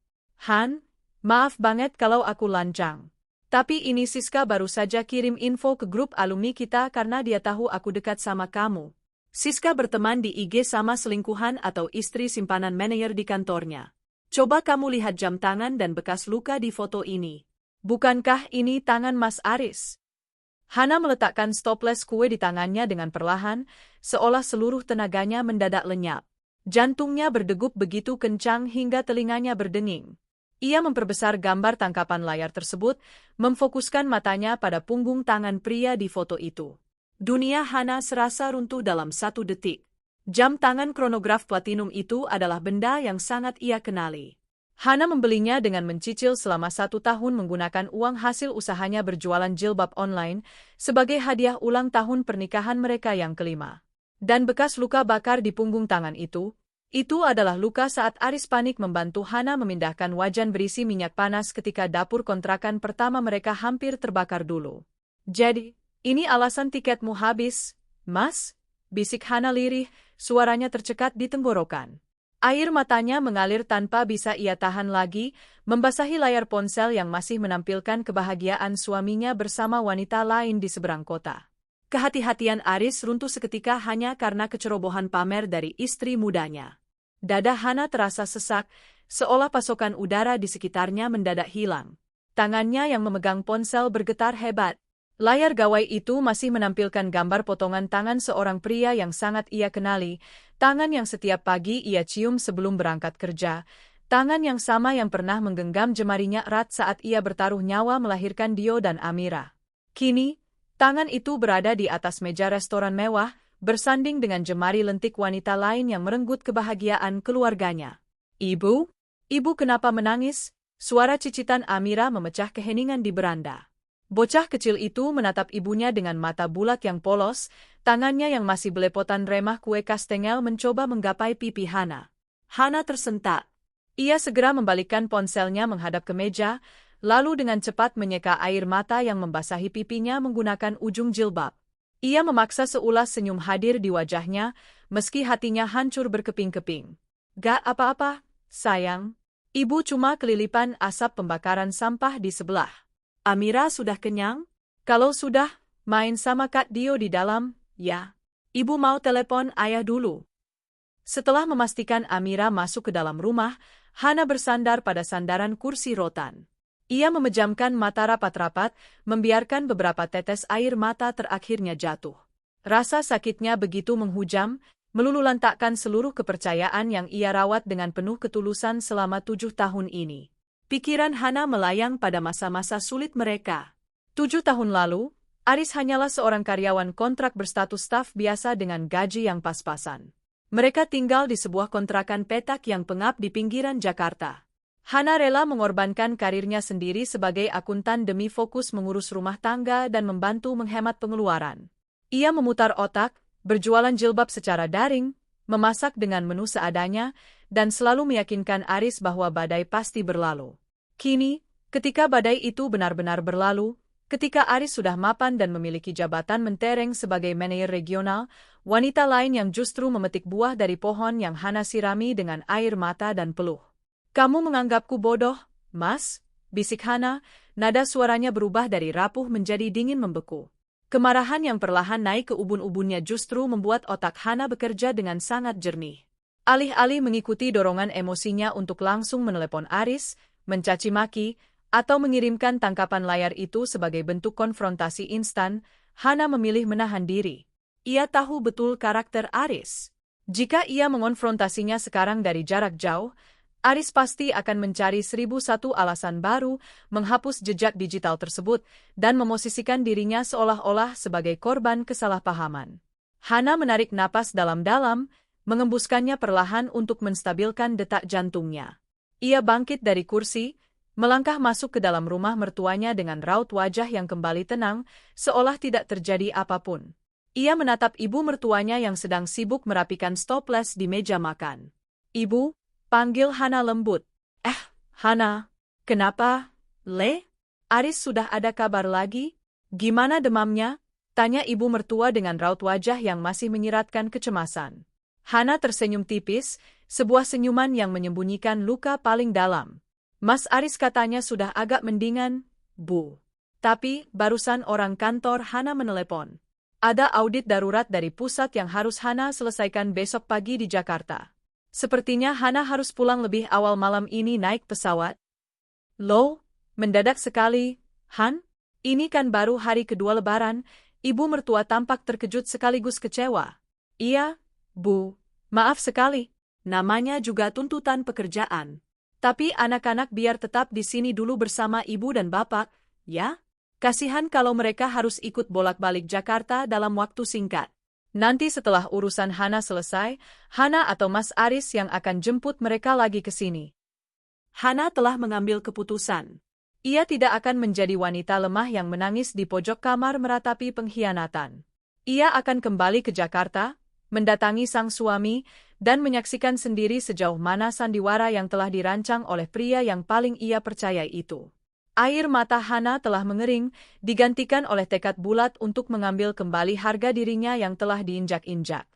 "Han, maaf banget kalau aku lancang. Tapi ini Siska baru saja kirim info ke grup alumni kita karena dia tahu aku dekat sama kamu. Siska berteman di IG sama selingkuhan atau istri simpanan manajer di kantornya. Coba kamu lihat jam tangan dan bekas luka di foto ini. Bukankah ini tangan Mas Aris?" Hana meletakkan stoples kue di tangannya dengan perlahan, seolah seluruh tenaganya mendadak lenyap. Jantungnya berdegup begitu kencang hingga telinganya berdenging. Ia memperbesar gambar tangkapan layar tersebut, memfokuskan matanya pada punggung tangan pria di foto itu. Dunia Hana serasa runtuh dalam 1 detik. Jam tangan kronograf platinum itu adalah benda yang sangat ia kenali. Hana membelinya dengan mencicil selama 1 tahun menggunakan uang hasil usahanya berjualan jilbab online sebagai hadiah ulang tahun pernikahan mereka yang kelima. Dan bekas luka bakar di punggung tangan itu adalah luka saat Aris panik membantu Hana memindahkan wajan berisi minyak panas ketika dapur kontrakan pertama mereka hampir terbakar dulu. "Jadi, ini alasan tiketmu habis, Mas?" bisik Hana lirih, suaranya tercekat di tenggorokan. Air matanya mengalir tanpa bisa ia tahan lagi, membasahi layar ponsel yang masih menampilkan kebahagiaan suaminya bersama wanita lain di seberang kota. Kehati-hatian Aris runtuh seketika hanya karena kecerobohan pamer dari istri mudanya. Dada Hana terasa sesak, seolah pasokan udara di sekitarnya mendadak hilang. Tangannya yang memegang ponsel bergetar hebat. Layar gawai itu masih menampilkan gambar potongan tangan seorang pria yang sangat ia kenali, tangan yang setiap pagi ia cium sebelum berangkat kerja, tangan yang sama yang pernah menggenggam jemarinya erat saat ia bertaruh nyawa melahirkan Dio dan Amira. Kini, tangan itu berada di atas meja restoran mewah, bersanding dengan jemari lentik wanita lain yang merenggut kebahagiaan keluarganya. "Ibu? Ibu kenapa menangis?" Suara cicitan Amira memecah keheningan di beranda. Bocah kecil itu menatap ibunya dengan mata bulat yang polos, tangannya yang masih belepotan remah kue kastengel mencoba menggapai pipi Hana. Hana tersentak. Ia segera membalikkan ponselnya menghadap ke meja, lalu dengan cepat menyeka air mata yang membasahi pipinya menggunakan ujung jilbab. Ia memaksa seulas senyum hadir di wajahnya, meski hatinya hancur berkeping-keping. "Gak apa-apa, sayang. Ibu cuma kelilipan asap pembakaran sampah di sebelah. Amira sudah kenyang? Kalau sudah, main sama Kak Dio di dalam, ya. Ibu mau telepon ayah dulu." Setelah memastikan Amira masuk ke dalam rumah, Hana bersandar pada sandaran kursi rotan. Ia memejamkan mata rapat-rapat, membiarkan beberapa tetes air mata terakhirnya jatuh. Rasa sakitnya begitu menghujam, meluluhlantakkan seluruh kepercayaan yang ia rawat dengan penuh ketulusan selama 7 tahun ini. Pikiran Hana melayang pada masa-masa sulit mereka. 7 tahun lalu, Aris hanyalah seorang karyawan kontrak berstatus staf biasa dengan gaji yang pas-pasan. Mereka tinggal di sebuah kontrakan petak yang pengap di pinggiran Jakarta. Hana rela mengorbankan karirnya sendiri sebagai akuntan demi fokus mengurus rumah tangga dan membantu menghemat pengeluaran. Ia memutar otak, berjualan jilbab secara daring, memasak dengan menu seadanya, dan selalu meyakinkan Aris bahwa badai pasti berlalu. Kini, ketika badai itu benar-benar berlalu, ketika Aris sudah mapan dan memiliki jabatan mentereng sebagai manajer regional, wanita lain yang justru memetik buah dari pohon yang Hana sirami dengan air mata dan peluh. "Kamu menganggapku bodoh, Mas?" bisik Hana, nada suaranya berubah dari rapuh menjadi dingin membeku. Kemarahan yang perlahan naik ke ubun-ubunnya justru membuat otak Hana bekerja dengan sangat jernih. Alih-alih mengikuti dorongan emosinya untuk langsung menelepon Aris, mencaci maki, atau mengirimkan tangkapan layar itu sebagai bentuk konfrontasi instan, Hana memilih menahan diri. Ia tahu betul karakter Aris. Jika ia mengonfrontasinya sekarang dari jarak jauh, Aris pasti akan mencari 1001 alasan baru, menghapus jejak digital tersebut, dan memosisikan dirinya seolah-olah sebagai korban kesalahpahaman. Hana menarik napas dalam-dalam, mengembuskannya perlahan untuk menstabilkan detak jantungnya. Ia bangkit dari kursi, melangkah masuk ke dalam rumah mertuanya dengan raut wajah yang kembali tenang, seolah tidak terjadi apapun. Ia menatap ibu mertuanya yang sedang sibuk merapikan stoples di meja makan. "Ibu," panggil Hana lembut. Hana, kenapa, Le? Aris sudah ada kabar lagi? Gimana demamnya?" tanya ibu mertua dengan raut wajah yang masih menyiratkan kecemasan. Hana tersenyum tipis, sebuah senyuman yang menyembunyikan luka paling dalam. "Mas Aris katanya sudah agak mendingan, Bu. Tapi, barusan orang kantor Hana menelepon. Ada audit darurat dari pusat yang harus Hana selesaikan besok pagi di Jakarta. Sepertinya Hana harus pulang lebih awal malam ini naik pesawat." "Loh, mendadak sekali, Han? Ini kan baru hari kedua Lebaran." Ibu mertua tampak terkejut sekaligus kecewa. "Iya, Bu. Maaf sekali. Namanya juga tuntutan pekerjaan. Tapi anak-anak biar tetap di sini dulu bersama ibu dan bapak, ya? Kasihan kalau mereka harus ikut bolak-balik Jakarta dalam waktu singkat. Nanti setelah urusan Hana selesai, Hana atau Mas Aris yang akan jemput mereka lagi ke sini." Hana telah mengambil keputusan. Ia tidak akan menjadi wanita lemah yang menangis di pojok kamar meratapi pengkhianatan. Ia akan kembali ke Jakarta, mendatangi sang suami, dan menyaksikan sendiri sejauh mana sandiwara yang telah dirancang oleh pria yang paling ia percayai itu. Air mata Hana telah mengering, digantikan oleh tekad bulat untuk mengambil kembali harga dirinya yang telah diinjak-injak.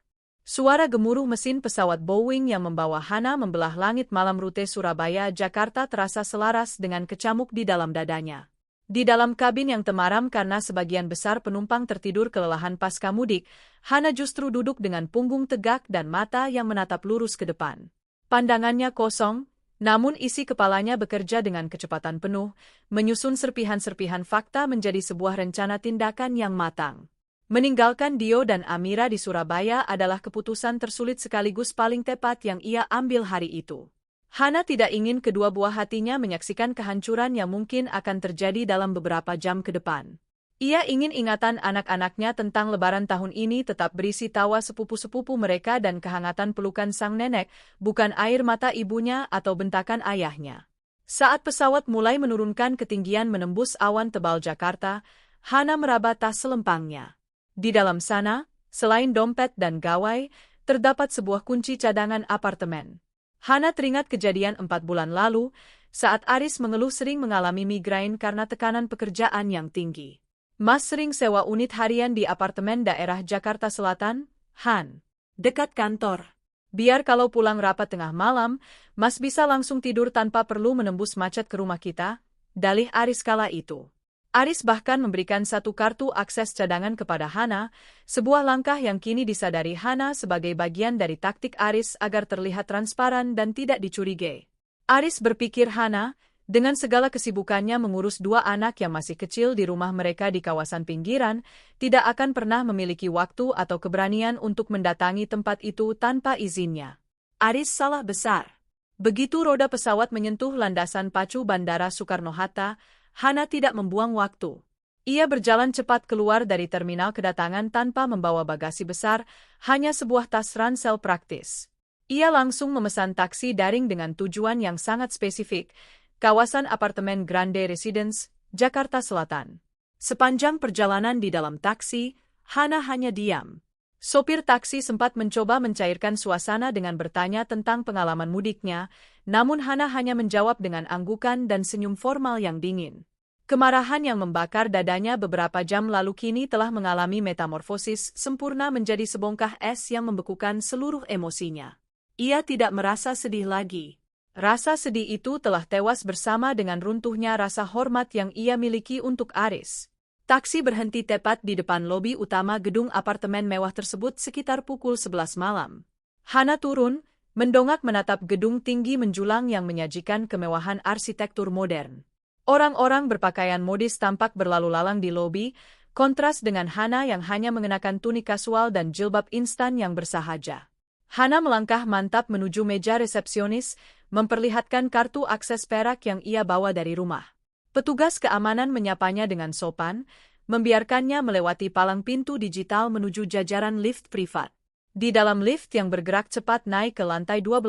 Suara gemuruh mesin pesawat Boeing yang membawa Hana membelah langit malam rute Surabaya-Jakarta terasa selaras dengan kecamuk di dalam dadanya. Di dalam kabin yang temaram karena sebagian besar penumpang tertidur kelelahan pasca mudik, Hana justru duduk dengan punggung tegak dan mata yang menatap lurus ke depan. Pandangannya kosong, namun isi kepalanya bekerja dengan kecepatan penuh, menyusun serpihan-serpihan fakta menjadi sebuah rencana tindakan yang matang. Meninggalkan Dio dan Amira di Surabaya adalah keputusan tersulit sekaligus paling tepat yang ia ambil hari itu. Hana tidak ingin kedua buah hatinya menyaksikan kehancuran yang mungkin akan terjadi dalam beberapa jam ke depan. Ia ingin ingatan anak-anaknya tentang Lebaran tahun ini tetap berisi tawa sepupu-sepupu mereka dan kehangatan pelukan sang nenek, bukan air mata ibunya atau bentakan ayahnya. Saat pesawat mulai menurunkan ketinggian menembus awan tebal Jakarta, Hana meraba tas selempangnya. Di dalam sana, selain dompet dan gawai, terdapat sebuah kunci cadangan apartemen. Hana teringat kejadian 4 bulan lalu, saat Aris mengeluh sering mengalami migrain karena tekanan pekerjaan yang tinggi. "Mas sering sewa unit harian di apartemen daerah Jakarta Selatan, Han? Dekat kantor. Biar kalau pulang rapat tengah malam, Mas bisa langsung tidur tanpa perlu menembus macet ke rumah kita," dalih Aris kala itu. Aris bahkan memberikan satu kartu akses cadangan kepada Hana, sebuah langkah yang kini disadari Hana sebagai bagian dari taktik Aris agar terlihat transparan dan tidak dicurigai. Aris berpikir Hana, dengan segala kesibukannya mengurus 2 anak yang masih kecil di rumah mereka di kawasan pinggiran, tidak akan pernah memiliki waktu atau keberanian untuk mendatangi tempat itu tanpa izinnya. Aris salah besar. Begitu roda pesawat menyentuh landasan pacu Bandara Soekarno-Hatta, Hana tidak membuang waktu. Ia berjalan cepat keluar dari terminal kedatangan tanpa membawa bagasi besar, hanya sebuah tas ransel praktis. Ia langsung memesan taksi daring dengan tujuan yang sangat spesifik, kawasan apartemen Grande Residence, Jakarta Selatan. Sepanjang perjalanan di dalam taksi, Hana hanya diam. Sopir taksi sempat mencoba mencairkan suasana dengan bertanya tentang pengalaman mudiknya, namun Hana hanya menjawab dengan anggukan dan senyum formal yang dingin. Kemarahan yang membakar dadanya beberapa jam lalu kini telah mengalami metamorfosis sempurna menjadi sebongkah es yang membekukan seluruh emosinya. Ia tidak merasa sedih lagi. Rasa sedih itu telah tewas bersama dengan runtuhnya rasa hormat yang ia miliki untuk Aris. Taksi berhenti tepat di depan lobi utama gedung apartemen mewah tersebut sekitar pukul 11 malam. Hana turun, mendongak menatap gedung tinggi menjulang yang menyajikan kemewahan arsitektur modern. Orang-orang berpakaian modis tampak berlalu lalang di lobi, kontras dengan Hana yang hanya mengenakan tunik kasual dan jilbab instan yang bersahaja. Hana melangkah mantap menuju meja resepsionis, memperlihatkan kartu akses perak yang ia bawa dari rumah. Petugas keamanan menyapanya dengan sopan, membiarkannya melewati palang pintu digital menuju jajaran lift privat. Di dalam lift yang bergerak cepat naik ke lantai 12,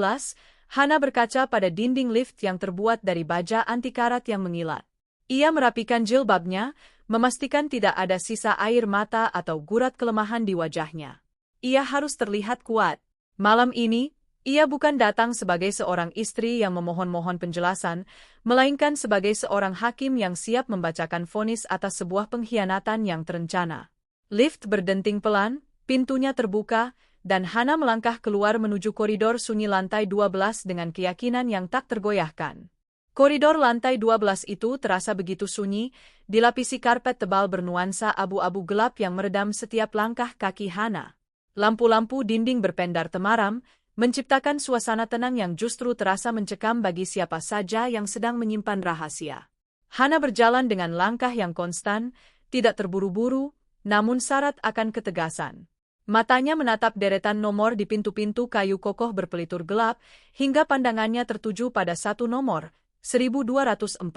Hana berkaca pada dinding lift yang terbuat dari baja anti karat yang mengilat. Ia merapikan jilbabnya, memastikan tidak ada sisa air mata atau gurat kelemahan di wajahnya. Ia harus terlihat kuat. Malam ini, ia bukan datang sebagai seorang istri yang memohon-mohon penjelasan, melainkan sebagai seorang hakim yang siap membacakan vonis atas sebuah pengkhianatan yang terencana. Lift berdenting pelan, pintunya terbuka, dan Hana melangkah keluar menuju koridor sunyi lantai 12 dengan keyakinan yang tak tergoyahkan. Koridor lantai 12 itu terasa begitu sunyi, dilapisi karpet tebal bernuansa abu-abu gelap yang meredam setiap langkah kaki Hana. Lampu-lampu dinding berpendar temaram, menciptakan suasana tenang yang justru terasa mencekam bagi siapa saja yang sedang menyimpan rahasia. Hana berjalan dengan langkah yang konstan, tidak terburu-buru, namun syarat akan ketegasan. Matanya menatap deretan nomor di pintu-pintu kayu kokoh berpelitur gelap, hingga pandangannya tertuju pada satu nomor, 1204.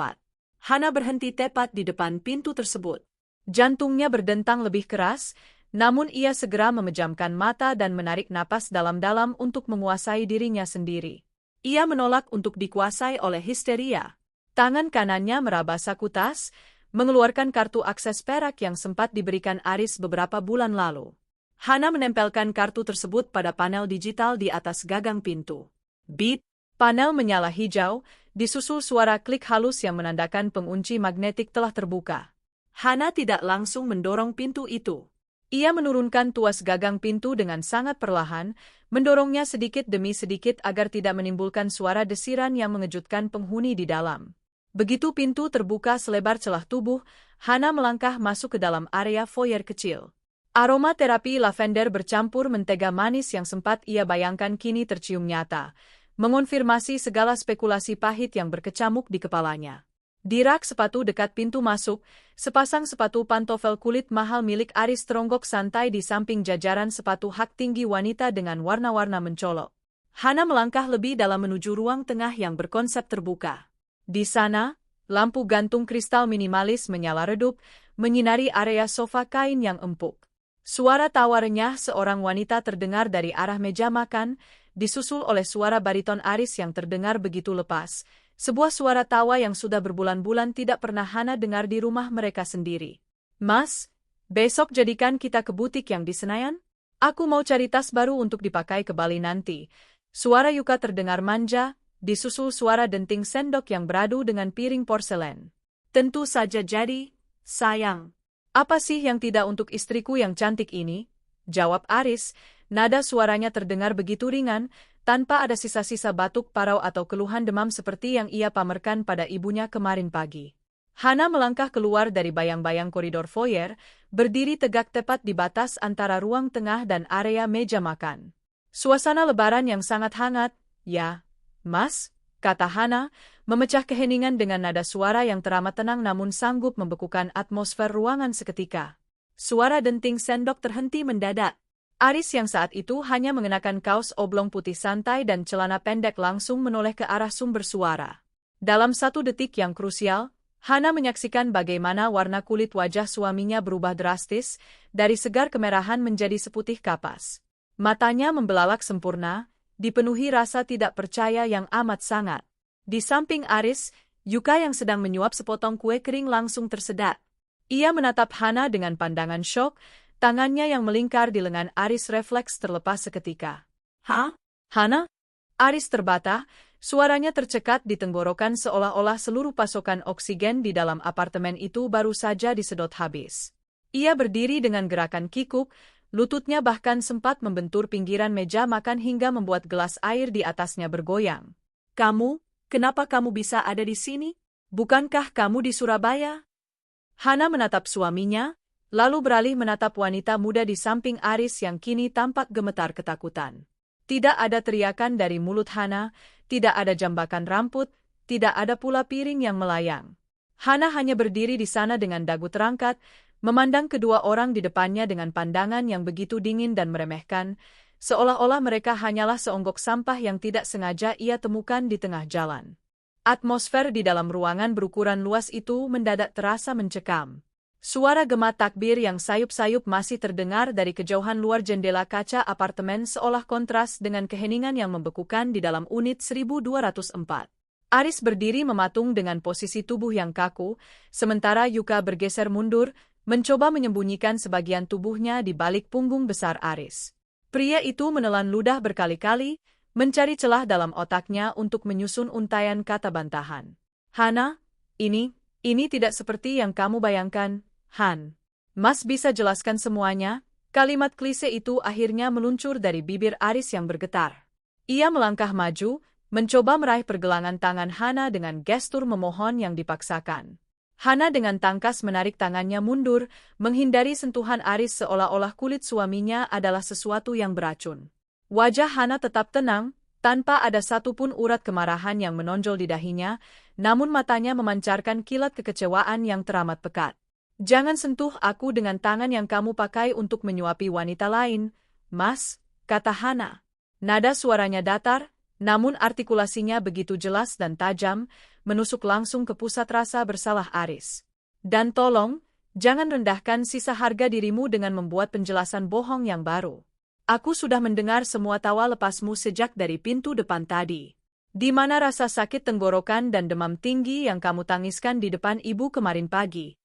Hana berhenti tepat di depan pintu tersebut. Jantungnya berdentang lebih keras, namun ia segera memejamkan mata dan menarik napas dalam-dalam untuk menguasai dirinya sendiri. Ia menolak untuk dikuasai oleh histeria. Tangan kanannya meraba saku tas, mengeluarkan kartu akses perak yang sempat diberikan Aris beberapa bulan lalu. Hana menempelkan kartu tersebut pada panel digital di atas gagang pintu. Beep, panel menyala hijau, disusul suara klik halus yang menandakan pengunci magnetik telah terbuka. Hana tidak langsung mendorong pintu itu. Ia menurunkan tuas gagang pintu dengan sangat perlahan, mendorongnya sedikit demi sedikit agar tidak menimbulkan suara desiran yang mengejutkan penghuni di dalam. Begitu pintu terbuka selebar celah tubuh, Hana melangkah masuk ke dalam area foyer kecil. Aroma terapi lavender bercampur mentega manis yang sempat ia bayangkan kini tercium nyata, mengonfirmasi segala spekulasi pahit yang berkecamuk di kepalanya. Di rak sepatu dekat pintu masuk, sepasang sepatu pantofel kulit mahal milik Aris teronggok santai di samping jajaran sepatu hak tinggi wanita dengan warna-warna mencolok. Hana melangkah lebih dalam menuju ruang tengah yang berkonsep terbuka. Di sana, lampu gantung kristal minimalis menyala redup, menyinari area sofa kain yang empuk. Suara tawa renyah seorang wanita terdengar dari arah meja makan, disusul oleh suara bariton Aris yang terdengar begitu lepas. Sebuah suara tawa yang sudah berbulan-bulan tidak pernah Hana dengar di rumah mereka sendiri. Mas, besok jadikan kita ke butik yang di Senayan? Aku mau cari tas baru untuk dipakai ke Bali nanti. Suara Yuka terdengar manja, disusul suara denting sendok yang beradu dengan piring porselen. Tentu saja jadi, sayang. Apa sih yang tidak untuk istriku yang cantik ini? Jawab Aris, nada suaranya terdengar begitu ringan, tanpa ada sisa-sisa batuk parau atau keluhan demam seperti yang ia pamerkan pada ibunya kemarin pagi. Hana melangkah keluar dari bayang-bayang koridor foyer, berdiri tegak tepat di batas antara ruang tengah dan area meja makan. Suasana lebaran yang sangat hangat, ya, Mas, kata Hana, memecah keheningan dengan nada suara yang teramat tenang namun sanggup membekukan atmosfer ruangan seketika. Suara denting sendok terhenti mendadak. Aris yang saat itu hanya mengenakan kaos oblong putih santai dan celana pendek langsung menoleh ke arah sumber suara. Dalam satu detik yang krusial, Hana menyaksikan bagaimana warna kulit wajah suaminya berubah drastis, dari segar kemerahan menjadi seputih kapas. Matanya membelalak sempurna, dipenuhi rasa tidak percaya yang amat sangat. Di samping Aris, Yuka yang sedang menyuap sepotong kue kering langsung tersedak. Ia menatap Hana dengan pandangan syok, Tangannya yang melingkar di lengan Aris refleks terlepas seketika. Hah? Hana? Aris terbata, suaranya tercekat di tenggorokan seolah-olah seluruh pasokan oksigen di dalam apartemen itu baru saja disedot habis. Ia berdiri dengan gerakan kikuk, lututnya bahkan sempat membentur pinggiran meja makan hingga membuat gelas air di atasnya bergoyang. Kamu, kenapa kamu bisa ada di sini? Bukankah kamu di Surabaya? Hana menatap suaminya, lalu beralih menatap wanita muda di samping Aris yang kini tampak gemetar ketakutan. Tidak ada teriakan dari mulut Hana, tidak ada jambakan rambut, tidak ada pula piring yang melayang. Hana hanya berdiri di sana dengan dagu terangkat, memandang kedua orang di depannya dengan pandangan yang begitu dingin dan meremehkan, seolah-olah mereka hanyalah seonggok sampah yang tidak sengaja ia temukan di tengah jalan. Atmosfer di dalam ruangan berukuran luas itu mendadak terasa mencekam. Suara gema takbir yang sayup-sayup masih terdengar dari kejauhan luar jendela kaca apartemen seolah kontras dengan keheningan yang membekukan di dalam unit 1204. Aris berdiri mematung dengan posisi tubuh yang kaku, sementara Yuka bergeser mundur, mencoba menyembunyikan sebagian tubuhnya di balik punggung besar Aris. Pria itu menelan ludah berkali-kali, mencari celah dalam otaknya untuk menyusun untaian kata bantahan. Hana, ini tidak seperti yang kamu bayangkan, Han. Mas bisa jelaskan semuanya? Kalimat klise itu akhirnya meluncur dari bibir Aris yang bergetar. Ia melangkah maju, mencoba meraih pergelangan tangan Hana dengan gestur memohon yang dipaksakan. Hana dengan tangkas menarik tangannya mundur, menghindari sentuhan Aris seolah-olah kulit suaminya adalah sesuatu yang beracun. Wajah Hana tetap tenang, tanpa ada satupun urat kemarahan yang menonjol di dahinya, namun matanya memancarkan kilat kekecewaan yang teramat pekat. Jangan sentuh aku dengan tangan yang kamu pakai untuk menyuapi wanita lain, Mas, kata Hana. Nada suaranya datar, namun artikulasinya begitu jelas dan tajam, menusuk langsung ke pusat rasa bersalah Aris. Dan tolong, jangan rendahkan sisa harga dirimu dengan membuat penjelasan bohong yang baru. Aku sudah mendengar semua tawa lepasmu sejak dari pintu depan tadi. Di mana rasa sakit tenggorokan dan demam tinggi yang kamu tangiskan di depan ibu kemarin pagi?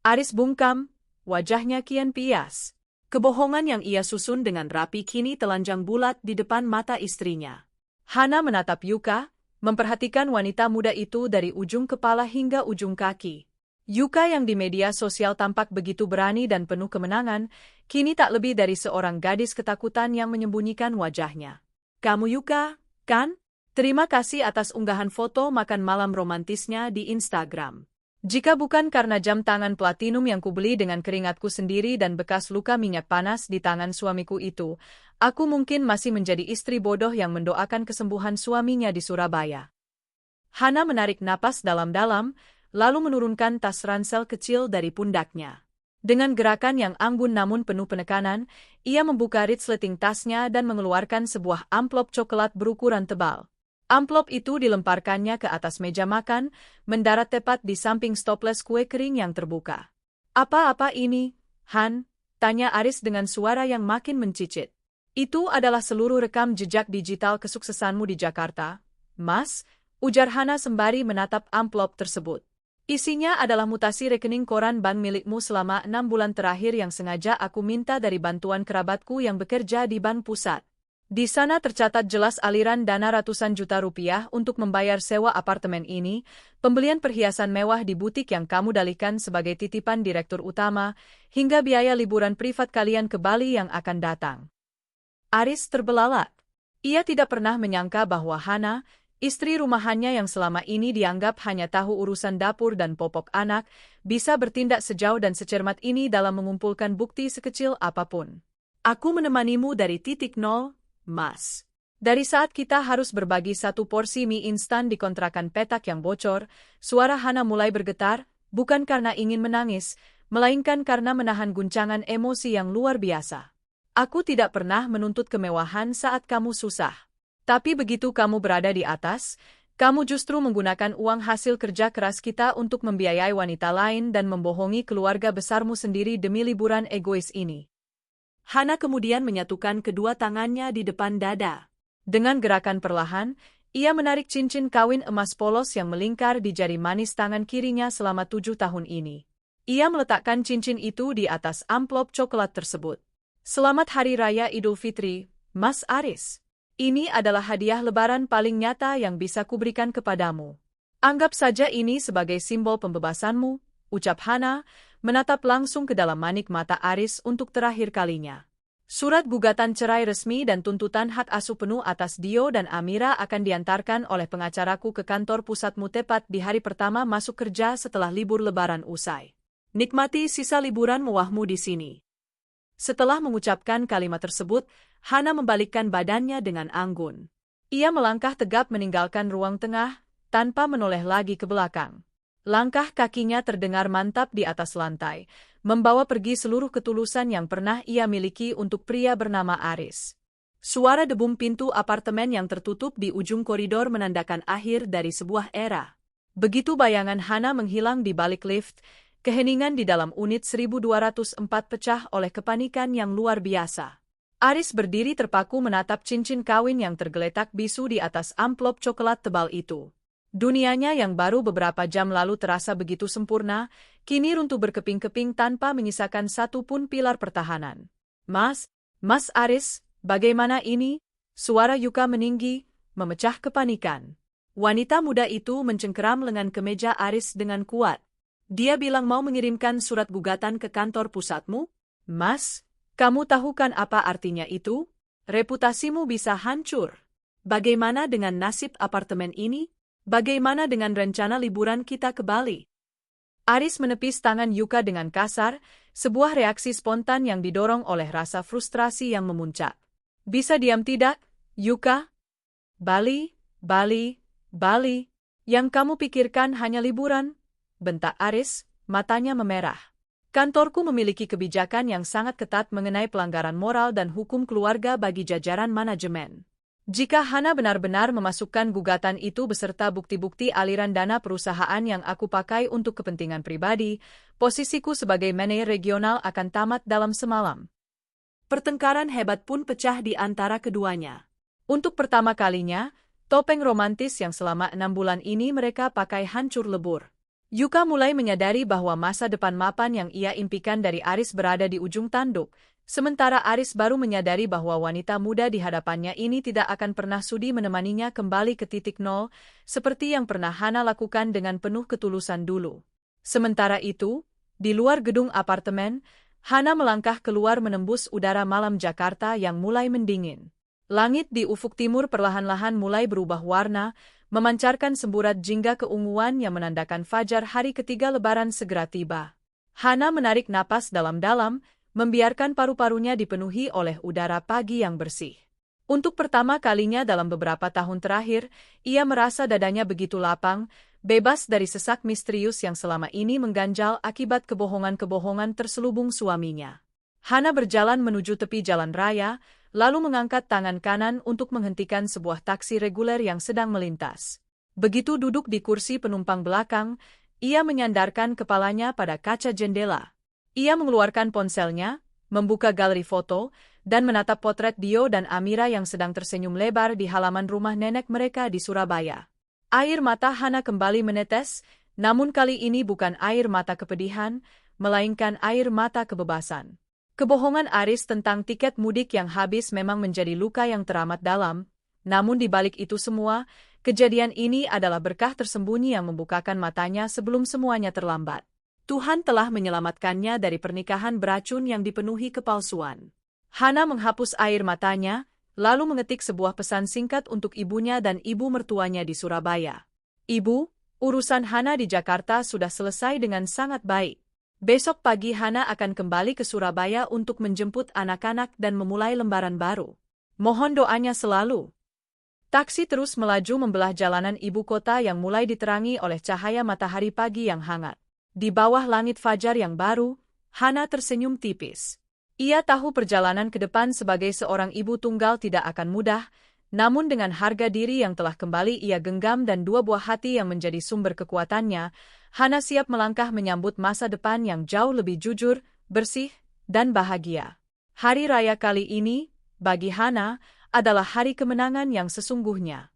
Aris bungkam, wajahnya kian pias. Kebohongan yang ia susun dengan rapi kini telanjang bulat di depan mata istrinya. Hana menatap Yuka, memperhatikan wanita muda itu dari ujung kepala hingga ujung kaki. Yuka yang di media sosial tampak begitu berani dan penuh kemenangan, kini tak lebih dari seorang gadis ketakutan yang menyembunyikan wajahnya. Kamu Yuka, kan? Terima kasih atas unggahan foto makan malam romantisnya di Instagram. Jika bukan karena jam tangan platinum yang kubeli dengan keringatku sendiri dan bekas luka minyak panas di tangan suamiku itu, aku mungkin masih menjadi istri bodoh yang mendoakan kesembuhan suaminya di Surabaya. Hana menarik napas dalam-dalam, lalu menurunkan tas ransel kecil dari pundaknya. Dengan gerakan yang anggun namun penuh penekanan, ia membuka resleting tasnya dan mengeluarkan sebuah amplop coklat berukuran tebal. Amplop itu dilemparkannya ke atas meja makan, mendarat tepat di samping stoples kue kering yang terbuka. Apa-apa ini, Han? Tanya Aris dengan suara yang makin mencicit. Itu adalah seluruh rekam jejak digital kesuksesanmu di Jakarta, Mas, ujar Hana sembari menatap amplop tersebut. Isinya adalah mutasi rekening koran bank milikmu selama 6 bulan terakhir yang sengaja aku minta dari bantuan kerabatku yang bekerja di bank pusat. Di sana tercatat jelas aliran dana ratusan juta rupiah untuk membayar sewa apartemen ini, pembelian perhiasan mewah di butik yang kamu dalihkan sebagai titipan direktur utama, hingga biaya liburan privat kalian ke Bali yang akan datang. Aris terbelalak. Ia tidak pernah menyangka bahwa Hana, istri rumahannya yang selama ini dianggap hanya tahu urusan dapur dan popok anak, bisa bertindak sejauh dan secermat ini dalam mengumpulkan bukti sekecil apapun. Aku menemanimu dari titik nol, Mas. Dari saat kita harus berbagi satu porsi mie instan di kontrakan petak yang bocor, suara Hana mulai bergetar, bukan karena ingin menangis, melainkan karena menahan guncangan emosi yang luar biasa. Aku tidak pernah menuntut kemewahan saat kamu susah. Tapi begitu kamu berada di atas, kamu justru menggunakan uang hasil kerja keras kita untuk membiayai wanita lain dan membohongi keluarga besarmu sendiri demi liburan egois ini. Hana kemudian menyatukan kedua tangannya di depan dada. Dengan gerakan perlahan, ia menarik cincin kawin emas polos yang melingkar di jari manis tangan kirinya selama 7 tahun ini. Ia meletakkan cincin itu di atas amplop coklat tersebut. Selamat Hari Raya Idul Fitri, Mas Aris. Ini adalah hadiah lebaran paling nyata yang bisa kuberikan kepadamu. Anggap saja ini sebagai simbol pembebasanmu, ucap Hana, menatap langsung ke dalam manik mata Aris untuk terakhir kalinya. Surat gugatan cerai resmi dan tuntutan hak asuh penuh atas Dio dan Amira akan diantarkan oleh pengacaraku ke kantor pusatmu tepat di hari pertama masuk kerja setelah libur lebaran usai. Nikmati sisa liburan mewahmu di sini. Setelah mengucapkan kalimat tersebut, Hana membalikkan badannya dengan anggun. Ia melangkah tegap meninggalkan ruang tengah, tanpa menoleh lagi ke belakang. Langkah kakinya terdengar mantap di atas lantai, membawa pergi seluruh ketulusan yang pernah ia miliki untuk pria bernama Aris. Suara debum pintu apartemen yang tertutup di ujung koridor menandakan akhir dari sebuah era. Begitu bayangan Hana menghilang di balik lift, keheningan di dalam unit 1204 pecah oleh kepanikan yang luar biasa. Aris berdiri terpaku menatap cincin kawin yang tergeletak bisu di atas amplop coklat tebal itu. Dunianya yang baru beberapa jam lalu terasa begitu sempurna, kini runtuh berkeping-keping tanpa menyisakan satu pun pilar pertahanan. Mas Aris, bagaimana ini? Suara Yuka meninggi, memecah kepanikan. Wanita muda itu mencengkeram lengan kemeja Aris dengan kuat. Dia bilang mau mengirimkan surat gugatan ke kantor pusatmu? Mas, kamu tahu kan apa artinya itu? Reputasimu bisa hancur. Bagaimana dengan nasib apartemen ini? Bagaimana dengan rencana liburan kita ke Bali? Aris menepis tangan Yuka dengan kasar, sebuah reaksi spontan yang didorong oleh rasa frustrasi yang memuncak. Bisa diam tidak, Yuka? Bali. Yang kamu pikirkan hanya liburan? Bentak Aris, matanya memerah. Kantorku memiliki kebijakan yang sangat ketat mengenai pelanggaran moral dan hukum keluarga bagi jajaran manajemen. Jika Hana benar-benar memasukkan gugatan itu beserta bukti-bukti aliran dana perusahaan yang aku pakai untuk kepentingan pribadi, posisiku sebagai manajer regional akan tamat dalam semalam. Pertengkaran hebat pun pecah di antara keduanya. Untuk pertama kalinya, topeng romantis yang selama 6 bulan ini mereka pakai hancur lebur. Yuka mulai menyadari bahwa masa depan mapan yang ia impikan dari Aris berada di ujung tanduk, sementara Aris baru menyadari bahwa wanita muda di hadapannya ini tidak akan pernah sudi menemaninya kembali ke titik nol, seperti yang pernah Hana lakukan dengan penuh ketulusan dulu. Sementara itu, di luar gedung apartemen, Hana melangkah keluar menembus udara malam Jakarta yang mulai mendingin. Langit di ufuk timur perlahan-lahan mulai berubah warna, memancarkan semburat jingga keunguan yang menandakan fajar hari ketiga lebaran segera tiba. Hana menarik napas dalam-dalam, membiarkan paru-parunya dipenuhi oleh udara pagi yang bersih. Untuk pertama kalinya dalam beberapa tahun terakhir, ia merasa dadanya begitu lapang, bebas dari sesak misterius yang selama ini mengganjal akibat kebohongan-kebohongan terselubung suaminya. Hana berjalan menuju tepi jalan raya, lalu mengangkat tangan kanan untuk menghentikan sebuah taksi reguler yang sedang melintas. Begitu duduk di kursi penumpang belakang, ia menyandarkan kepalanya pada kaca jendela. Ia mengeluarkan ponselnya, membuka galeri foto, dan menatap potret Dio dan Amira yang sedang tersenyum lebar di halaman rumah nenek mereka di Surabaya. Air mata Hana kembali menetes, namun kali ini bukan air mata kepedihan, melainkan air mata kebebasan. Kebohongan Aris tentang tiket mudik yang habis memang menjadi luka yang teramat dalam, namun di balik itu semua, kejadian ini adalah berkah tersembunyi yang membukakan matanya sebelum semuanya terlambat. Tuhan telah menyelamatkannya dari pernikahan beracun yang dipenuhi kepalsuan. Hana menghapus air matanya, lalu mengetik sebuah pesan singkat untuk ibunya dan ibu mertuanya di Surabaya. Ibu, urusan Hana di Jakarta sudah selesai dengan sangat baik. Besok pagi Hana akan kembali ke Surabaya untuk menjemput anak-anak dan memulai lembaran baru. Mohon doanya selalu. Taksi terus melaju membelah jalanan ibu kota yang mulai diterangi oleh cahaya matahari pagi yang hangat. Di bawah langit fajar yang baru, Hana tersenyum tipis. Ia tahu perjalanan ke depan sebagai seorang ibu tunggal tidak akan mudah, namun dengan harga diri yang telah kembali ia genggam dan 2 buah hati yang menjadi sumber kekuatannya, Hana siap melangkah menyambut masa depan yang jauh lebih jujur, bersih, dan bahagia. Hari raya kali ini, bagi Hana, adalah hari kemenangan yang sesungguhnya.